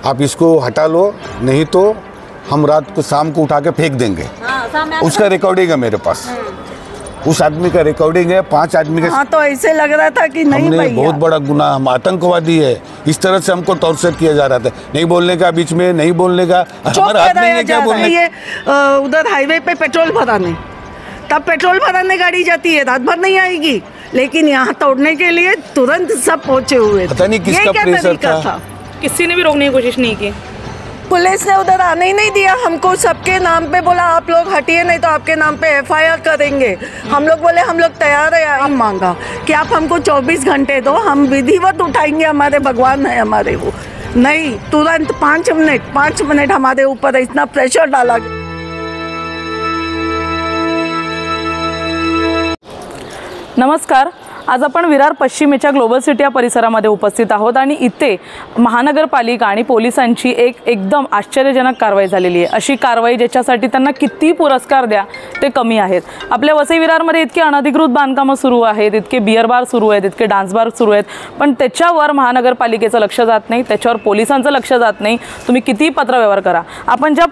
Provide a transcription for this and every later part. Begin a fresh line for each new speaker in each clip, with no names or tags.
आप इसको हटा लो, नहीं तो हम रात को शाम को उठा के फेंक देंगे। उसका रिकॉर्डिंग है मेरे पास, उस आदमी का रिकॉर्डिंग है, 5 आदमी का।
हाँ, तो ऐसे लग रहा था कि नहीं भैया,
बहुत बड़ा गुनाह, हम आतंकवादी है, इस तरह से हमको टॉर्चर किया जा रहा था। नहीं बोलने का, बीच में नहीं बोलने का, हमारा हाथ नहीं है क्या बोलने।
ये उधर हाईवे पे पेट्रोल भराने, तब पेट्रोल भराने गाड़ी जाती है, रात भर नहीं आएगी, लेकिन यहाँ तोड़ने के लिए तुरंत सब पहुंचे हुए।
पता नहीं किसका प्रेशर था,
किसी ने भी रोकने की कोशिश नहीं की।
पुलिस ने उधर आने ही नहीं दिया हमको, सबके नाम पे बोला आप लोग हटिए, नहीं तो आपके नाम पे FIR करेंगे। हम लोग बोले हम लोग तैयार है। हम मांगा कि आप हमको 24 घंटे दो, हम विधिवत उठाएंगे, हमारे भगवान है हमारे वो। नहीं, तुरंत 5 मिनट हमारे ऊपर इतना प्रेशर डाला।
नमस्कार, आज आपण विरार पश्चिमेच्या ग्लोबल सिटी या परिसरामध्ये उपस्थित आहोत आणि इथे महानगरपालिका आणि पोलिसांची एकदम आश्चर्यजनक कारवाई झालेली आहे। अशी कारवाई ज्याच्यासाठी त्यांना किती पुरस्कार द्या ते कमी आहेत। आपल्या वसई विरारमध्ये इतके अनधिकृत बांधकामं सुरू आहेत, इतके बियर बार सुरू आहेत, इतके डान्स बार सुरू आहेत, पण त्याच्यावर महानगरपालिकेचं लक्ष जात नाही, त्याच्यावर पोलिसांचं लक्ष जात नाही। तुम्ही किती पत्रव्यवहार करा, आपण ज्या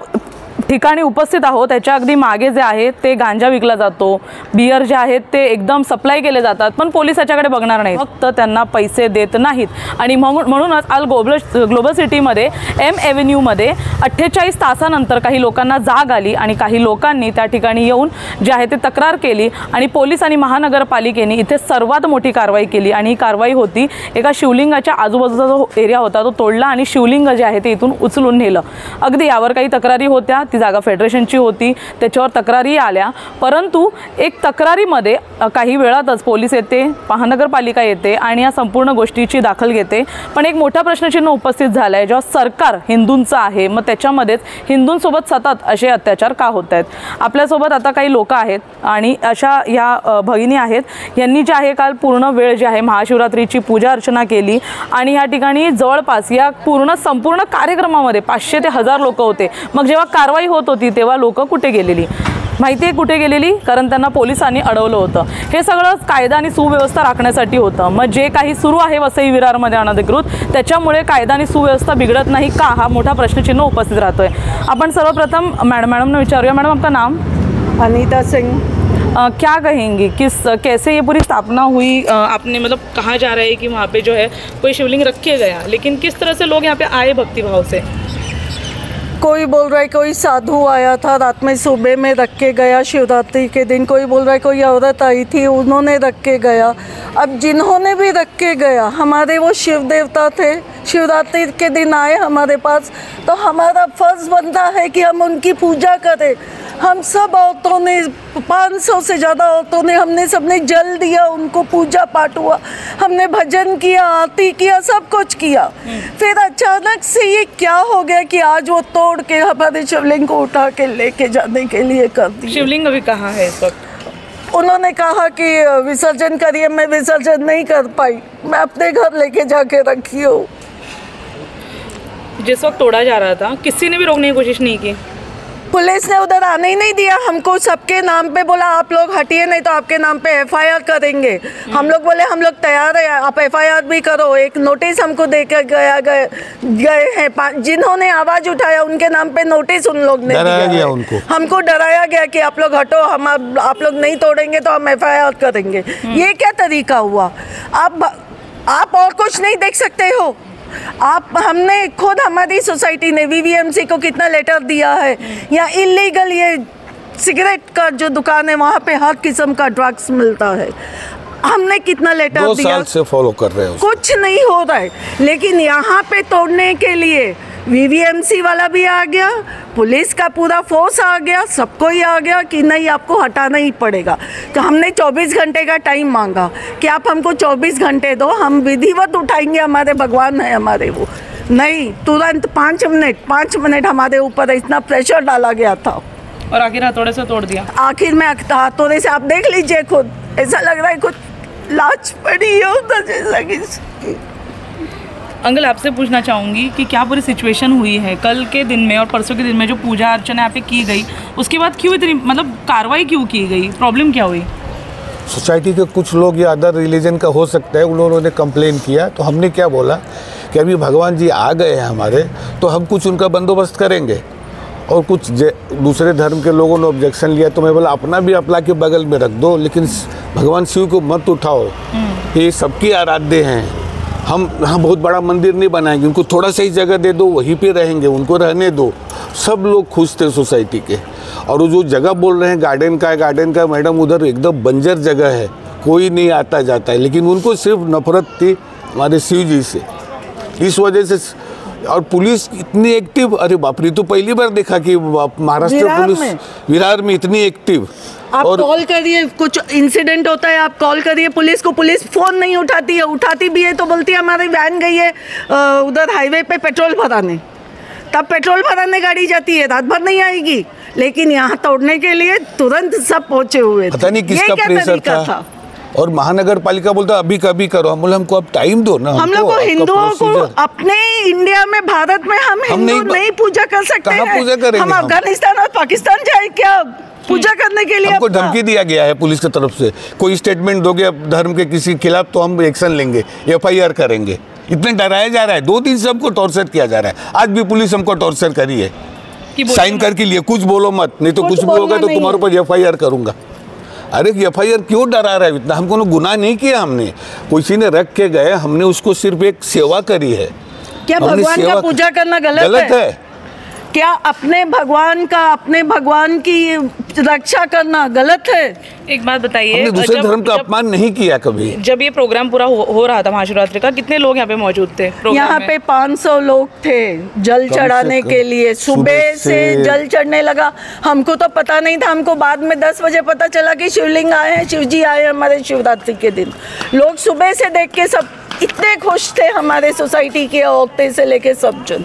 ठिकाणी उपस्थित आहोत त्याच्या अगदी मागे जे आहे ते गांजा विकला जातो, बियर जे आहेत ते एकदम सप्लाय केले जातात, पण पोलीस याच्याकडे बघणार नाहीत, फक्त त्यांना पैसे देत नाहीत। आणि म्हणूनच आज ग्लोबल सिटीमध्ये M एव्हेन्यूमध्ये 48 तासानंतर काही लोकांना जाग आली आणि काही लोकांनी त्या ठिकाणी येऊन जे आहे ते तक्रार केली आणि पोलीस आणि महानगरपालिकेने इथे सर्वात मोठी कारवाई केली। आणि ही कारवाई होती एका शिवलिंगाच्या आजूबाजूचा जो एरिया होता तो तोडला आणि शिवलिंग जे आहे ते इथून उचलून नेलं। अगदी यावर काही तक्रारी होत्या, ती जागा फेडरेशनची होती, त्याच्यावर तक्रारी आल्या, परंतु एक तक्रारीमध्ये काही वेळातच पोलीस येते, महानगरपालिका येते आणि या संपूर्ण गोष्टीची दाखल घेते। पण एक मोठा प्रश्नचिन्ह उपस्थित झाला आहे, जेव्हा सरकार हिंदूंचं आहे मग त्याच्यामध्येच हिंदूंसोबत सतत असे अत्याचार का होत आहेत। आपल्यासोबत आता काही लोक आहेत आणि अशा या भगिनी आहेत, यांनी जे आहे काल पूर्ण वेळ जे आहे महाशिवरात्रीची पूजा अर्चना केली आणि या ठिकाणी जवळपास या संपूर्ण कार्यक्रमामध्ये 500 ते 1000 लोक होते। मग जेव्हा कारवाई होत होती तेव्हा लोक कुठे गेलेली माहिती आहे, कुठे गेलेली, कारण त्यांना पोलिसांनी अडवलं होतं। हे सगळं कायदा आणि सुव्यवस्था राखण्यासाठी होतं। मग जे काही सुरू आहे वसई विरारमध्ये अनधिकृत, त्याच्यामुळे कायदा आणि सुव्यवस्था बिघडत नाही का, हा मोठा प्रश्नचिन्ह उपस्थित राहतोय। आपण सर्वप्रथम मैडम विचारूया। मैडम, आपका नाम?
अनीता सिंह।
क्या कहेंगी, कैसे ये पूरी स्थापना हुई? आपने मतलब कहा जा रहा है कि वहाँ पे जो है कोई शिवलिंग रखे गया, लेकिन किस तरह से लोग यहाँ पे आए भक्तिभाव से?
कोई बोल रहा है कोई साधु आया था रात में, सुबह में रख के गया शिवरात्रि के दिन। कोई बोल रहा है कोई औरत आई थी उन्होंने रख के गया। अब जिन्होंने भी रख के गया, हमारे वो शिव देवता थे, शिवरात्रि के दिन आए हमारे पास, तो हमारा फर्ज बनता है कि हम उनकी पूजा करें। हम सब औरतों ने, 500 से ज़्यादा औरतों ने, हमने सबने जल दिया, उनको पूजा पाठ हुआ, हमने भजन किया, आरती किया, सब कुछ किया। फिर अचानक से ये क्या हो गया कि आज वो तोड़ के हमारे शिवलिंग को उठा के लेके जाने के लिए कर दी।
शिवलिंग अभी कहाँ है इस वक्त?
उन्होंने कहा कि विसर्जन करिए, मैं विसर्जन नहीं कर पाई, मैं अपने घर लेके जाके रखी हूँ।
जिस वक्त तोड़ा जा रहा था किसी ने भी रोकने की कोशिश नहीं की?
पुलिस ने उधर आने ही नहीं दिया हमको, सबके नाम पे बोला आप लोग हटिए, नहीं तो आपके नाम पे FIR करेंगे। हम लोग बोले हम लोग तैयार है, आप FIR भी करो। एक नोटिस हमको देकर गए हैं, जिन्होंने आवाज़ उठाया उनके नाम पे नोटिस उन लोग ने दिया उनको। हमको डराया गया कि आप लोग हटो, आप लोग नहीं तोड़ेंगे तो हम FIR करेंगे। ये क्या तरीका हुआ? आप और कुछ नहीं देख सकते हो? हमने खुद, हमारी सोसाइटी ने VVMC को कितना लेटर दिया है, या इलीगल ये सिगरेट का जो दुकान है वहाँ पे हर किस्म का ड्रग्स मिलता है, हमने कितना लेटर दिया।
2 साल से फॉलो कर रहे हो,
कुछ नहीं हो रहा है। लेकिन यहाँ पे तोड़ने के लिए VVMC वाला भी आ गया, पुलिस का पूरा फोर्स आ गया, सबको ही आ गया कि नहीं आपको हटाना ही पड़ेगा। तो हमने 24 घंटे का टाइम मांगा कि आप हमको 24 घंटे दो, हम विधिवत उठाएंगे, हमारे भगवान है हमारे वो। नहीं, तुरंत 5 मिनट हमारे ऊपर इतना प्रेशर डाला गया था
और आखिर हथौड़े से तोड़ दिया।
आखिर में हथौड़े से, आप देख लीजिए खुद, ऐसा लग रहा है कुछ लाश पड़ी हो जैसा कि।
अंकल, आपसे पूछना चाहूँगी कि क्या पूरी सिचुएशन हुई है कल के दिन में और परसों के दिन में, जो पूजा अर्चना यहाँ पे की गई, उसके बाद क्यों इतनी मतलब कार्रवाई क्यों की गई, प्रॉब्लम क्या हुई?
सोसाइटी के कुछ लोग या अदर रिलीजन का हो सकता है, उन्होंने कंप्लेन किया, तो हमने क्या बोला कि अभी भगवान जी आ गए हैं हमारे, तो हम कुछ उनका बंदोबस्त करेंगे। और कुछ दूसरे धर्म के लोगों ने ऑब्जेक्शन लिया, तो मैं बोला अपना भी अपना के बगल में रख दो, लेकिन भगवान शिव को मत उठाओ, ये सबकी आराध्य हैं। हम यहाँ बहुत बड़ा मंदिर नहीं बनाएंगे, उनको थोड़ा सा ही जगह दे दो, वहीं पे रहेंगे, उनको रहने दो। सब लोग खुश थे सोसाइटी के। और वो जो जगह बोल रहे हैं गार्डन का मैडम, उधर एकदम बंजर जगह है, कोई नहीं आता जाता है, लेकिन उनको सिर्फ नफरत थी हमारे शिव जी से, इस वजह से। और पुलिस इतनी एक्टिव, अरे बाप रे, तो पहली बार देखा कि महाराष्ट्र पुलिस विरार में इतनी एक्टिव।
आप कॉल करिए, कुछ इंसिडेंट होता है, आप कॉल करिए पुलिस को, पुलिस फोन नहीं उठाती है, उठाती भी है तो बोलती है हमारी वैन गई है उधर हाईवे पे पेट्रोल भराने, तब पेट्रोल भराने गाड़ी जाती है, रात भर नहीं आएगी। लेकिन यहाँ तोड़ने के लिए तुरंत सब पहुंचे हुए,
पता नहीं किसका प्रेशर था। और महानगर पालिका बोलता अभी कभी करो, हम बोले हमको अब टाइम दो ना।
हम लोग को हिंदुओं को अपने इंडिया में, भारत में हम हिंदू नहीं पूजा कर सकते हैं।
पूजा करेंगे
हम अफगानिस्तान और पाकिस्तान जाए क्या पूजा करने के लिए?
हमको धमकी दिया गया है पुलिस की तरफ से, कोई स्टेटमेंट दोगे धर्म के किसी खिलाफ तो हम एक्शन लेंगे, FIR करेंगे। इतने डराया जा रहा है, 2 दिन से हमको टॉर्चर किया जा रहा है। आज भी पुलिस हमको टॉर्चर करी है, साइन करके लिए कुछ बोलो मत, नहीं तो कुछ बोलोगे तो तुम्हारे ऊपर FIR करूंगा। अरे FIR क्यों डरा रहा है इतना? हमको गुनाह नहीं किया, हमने किसी ने रख के गए, हमने उसको सिर्फ एक सेवा करी है।
क्या भगवान का पूजा करना गलत है? क्या अपने भगवान की रक्षा करना गलत है?
एक बात बताइए,
हमने दूसरे धर्म का अपमान नहीं किया कभी।
जब ये प्रोग्राम पूरा हो रहा था महाशिवरात्रि का, कितने लोग यहाँ पे मौजूद थे?
यहाँ पे 500 लोग थे जल चढ़ाने के लिए। सुबह से जल चढ़ने लगा, हमको तो पता नहीं था, हमको बाद में 10 बजे पता चला कि शिवलिंग आए हैं, शिव जी आए हैं हमारे शिवरात्रि के दिन। लोग सुबह से देख के सब इतने खुश थे, हमारे सोसाइटी के औरतें से लेके सब जन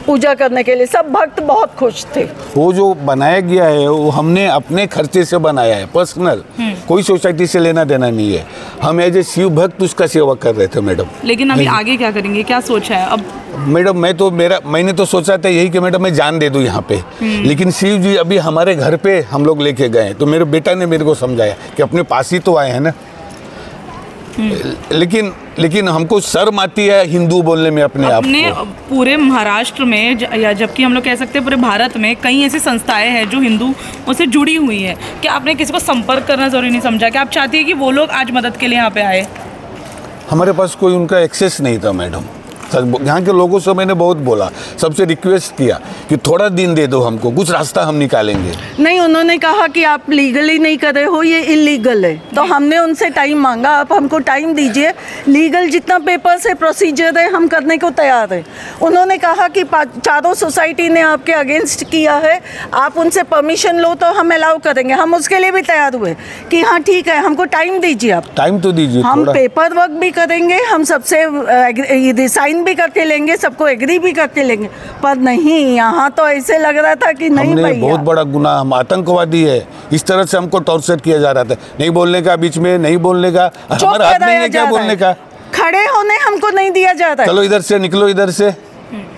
पूजा करने के लिए, सब भक्त बहुत खुश थे।
वो जो बनाया गया है वो हमने अपने खर्चे से बनाया है, पर्सनल, कोई सोसाइटी से लेना देना नहीं है। हम एज ए शिव भक्त उसका सेवा कर रहे थे मैडम।
लेकिन अभी आगे क्या करेंगे, क्या सोचा है अब?
मैडम मैंने तो सोचा था यही कि मैडम मैं जान दे दूं यहाँ पे, लेकिन शिव जी अभी हमारे घर पे हम लोग लेके गए, तो मेरे बेटा ने मेरे को समझाया कि अपने पास ही तो आए हैं ना। लेकिन हमको शर्म आती है हिंदू बोलने में अपने आप को।
पूरे महाराष्ट्र में या जबकि हम लोग कह सकते हैं पूरे भारत में कई ऐसी संस्थाएं हैं जो हिंदुओं से जुड़ी हुई हैं, क्या आपने किसी को संपर्क करना जरूरी नहीं समझा? क्या आप चाहती है कि वो लोग आज मदद के लिए यहाँ पे आए?
हमारे पास कोई उनका एक्सेस नहीं था मैडम। यहाँ के लोगों से मैंने बहुत बोला, सबसे रिक्वेस्ट किया कि थोड़ा दिन दे दो हमको, कुछ रास्ता हम निकालेंगे।
नहीं, उन्होंने कहा कि आप लीगली नहीं कर रहे हो, ये इलीगल है। तो हमने उनसे टाइम मांगा, आप हमको टाइम दीजिए, लीगल जितना पेपर्स है, प्रोसीजर है, हम करने को तैयार है। उन्होंने कहा कि चारों सोसाइटी ने आपके अगेंस्ट किया है, आप उनसे परमिशन लो तो हम अलाउ करेंगे। हम उसके लिए भी तैयार हुए कि हाँ ठीक है, हमको टाइम दीजिए, आप
टाइम तो दीजिए,
हम पेपर वर्क भी करेंगे, हम सबसे साइन भी करके लेंगे, सबको एग्री भी करके लेंगे। पर नहीं, यहाँ तो ऐसे लग रहा था कि नहीं भैया,
बहुत बड़ा गुनाह, हम आतंकवादी है, इस तरह से हमको टॉर्चर किया जा रहा था। नहीं बोलने का, बीच में नहीं बोलने का, हमारा हाथ नहीं है क्या बोलने का,
खड़े होने हमको नहीं दिया जाता।
चलो इधर से निकलो, इधर से।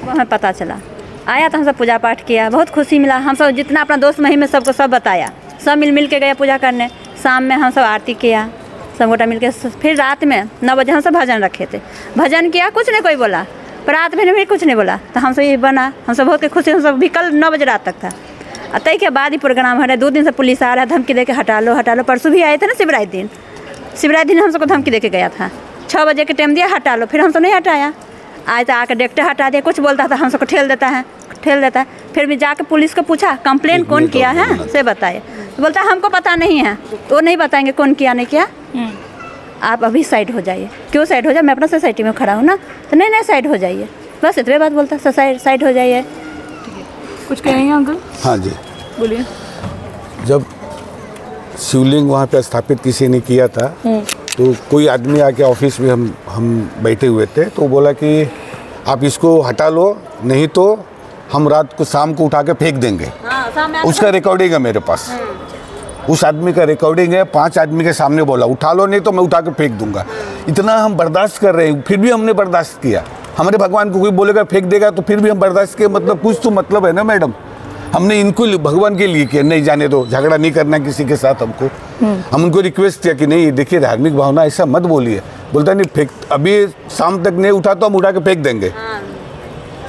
हमें पता चला, आया तो हम सब पूजा पाठ किया, बहुत खुशी मिला। हम सब जितना अपना दोस्त महिम में सबको सब बताया, सब मिल के गए पूजा करने। शाम में हम सब आरती किया, सब गोटा मिल के। फिर रात में 9 बजे हम सब भजन रखे थे, भजन किया, कुछ नहीं कोई बोला। पर रात में भी कुछ नहीं बोला, तो हम सब ये बना, हम सब बहुत खुशी। हम सब भी कल 9 बजे रात तक था। तय के बाद ही प्रोग्राम हो रहा है। 2 दिन से पुलिस आ रहा है, धमकी दे के हटा लो हटा लो। परसों भी आए थे ना शिवरात्रि दिन हम सबको धमकी दे के गया था, 6 बजे के टाइम दिया, हटा लो। फिर हम सब नहीं हटाया, आज तो आकर देखते हटा दिया। कुछ बोलता था हम सबको ठेल देता है। फिर भी जाके पुलिस को पूछा कंप्लेन कौन किया है से बताए, तो बोलता है हमको पता नहीं है, तो नहीं बताएंगे कौन किया नहीं किया, आप अभी साइड हो जाइए। क्यों साइड हो जाए, मैं अपना सोसाइटी में खड़ा हूँ ना, तो नहीं साइड हो जाइए, बस इतने बात बोलता, साइड हो जाइए।
कुछ कहेंगे अंकल?
हाँ जी
बोलिए।
जब शिवलिंग वहाँ पे स्थापित किसी ने किया था, तो कोई आदमी आके ऑफिस में हम बैठे हुए थे, तो बोला कि आप इसको हटा लो, नहीं तो हम रात को शाम को उठा के फेंक देंगे। उसका रिकॉर्डिंग है मेरे पास, उस आदमी का रिकॉर्डिंग है, 5 आदमी के सामने बोला उठा लो, नहीं तो मैं उठा के फेंक दूंगा। इतना हम बर्दाश्त कर रहे हैं, फिर भी हमने बर्दाश्त किया। हमारे भगवान को कोई बोलेगा फेंक देगा तो फिर भी हम बर्दाश्त किए, मतलब कुछ तो मतलब है ना मैडम। हमने इनको भगवान के लिए किया, नहीं जाने दो, झगड़ा नहीं करना किसी के साथ हमको। हम उनको रिक्वेस्ट किया कि नहीं देखिए धार्मिक भावना ऐसा मत बोलिए, बोलता नहीं फेंक, अभी शाम तक नहीं उठा तो हम उठा के फेंक देंगे।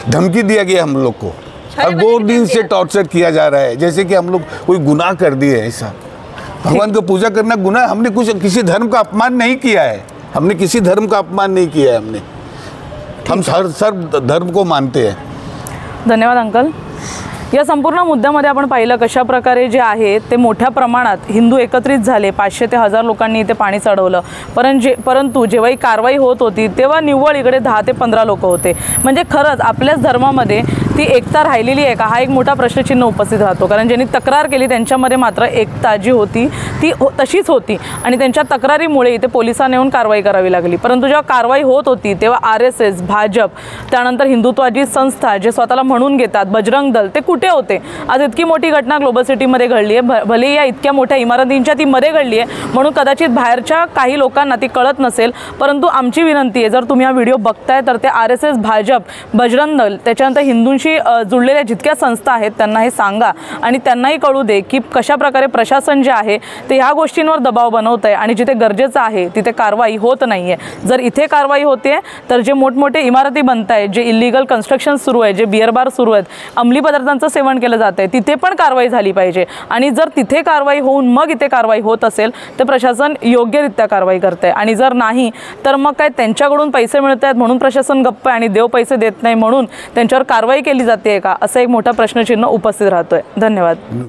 धमकी दिया गया हम लोग को, और 2 दिन से टॉर्चर किया जा रहा है, जैसे कि हम लोग कोई गुनाह कर दिए। ऐसा भगवान को पूजा करना गुनाह? हमने कुछ किसी धर्म का अपमान नहीं किया है, हमने किसी धर्म का अपमान नहीं किया है। हम सर्व धर्म को मानते हैं।
धन्यवाद अंकल। या संपूर्ण मुद्द्यामध्ये आपण पाहिलं कशा प्रकारे जे आहे ते मोठ्या प्रमाणात हिंदू एकत्रित झाले, 500 ते 1000 लोकांनी इथे पाणी चढवलं, परंतु जेव्हा ही कारवाई होत होती तेव्हा निव्वळ इकडे 10 ते 15 लोक होते। म्हणजे खरंच आपल्याच धर्मामध्ये ती एकता राहिलेली आहे का, हा एक मोठा प्रश्नचिन्ह उपस्थित राहतो। कारण ज्यांनी तक्रार केली त्यांच्यामध्ये मात्र एकता जी होती ती तशीच होती आणि त्यांच्या तक्रारीमुळे इथे पोलिसांना येऊन कारवाई करावी लागली। परंतु जेव्हा कारवाई होत होती तेव्हा RSS, भाजप, त्यानंतर हिंदुत्वाची संस्था जे स्वतःला म्हणून घेतात, बजरंग दल, ते कुठे होते? आज इतकी मोठी घटना ग्लोबल सिटीमध्ये घडली आहे, भले या इतक्या मोठ्या इमारतींच्या ती मध्ये घडली आहे म्हणून कदाचित बाहेरच्या काही लोकांना ती कळत नसेल, परंतु आमची विनंती आहे, जर तुम्ही हा व्हिडिओ बघताय तर ते RSS, भाजप, बजरंग दल, त्याच्यानंतर हिंदूंशी जुळलेल्या जितक्या संस्था आहेत त्यांना हे सांगा आणि त्यांनाही कळू दे की कशा प्रकारे प्रशासन जे आहे ते ह्या गोष्टींवर दबाव बनवत आहे आणि जिथे गरजेचं आहे तिथे कारवाई होत नाहीये। जर इथे कारवाई होते तर जे मोठमोठे इमारती बनत आहेत, जे इलिगल कन्स्ट्रक्शन सुरू आहे, जे बिअर बार सुरू आहेत, अंमली पदार्थांचं सेवन केलं जात आहे, तिथे पण कारवाई झाली पाहिजे। आणि जर तिथे कारवाई होऊन मग इथे कारवाई होत असेल तर प्रशासन योग्यरित्या कारवाई करते आणि जर नाही तर मग काय त्यांच्याकडून पैसे मिळत आहेत म्हणून प्रशासन गप्प आहे आणि देव पैसे देत नाही म्हणून त्यांच्यावर कारवाई केली जाते का, असा एक मोठा प्रश्नचिन्ह उपस्थित राहतोय। धन्यवाद।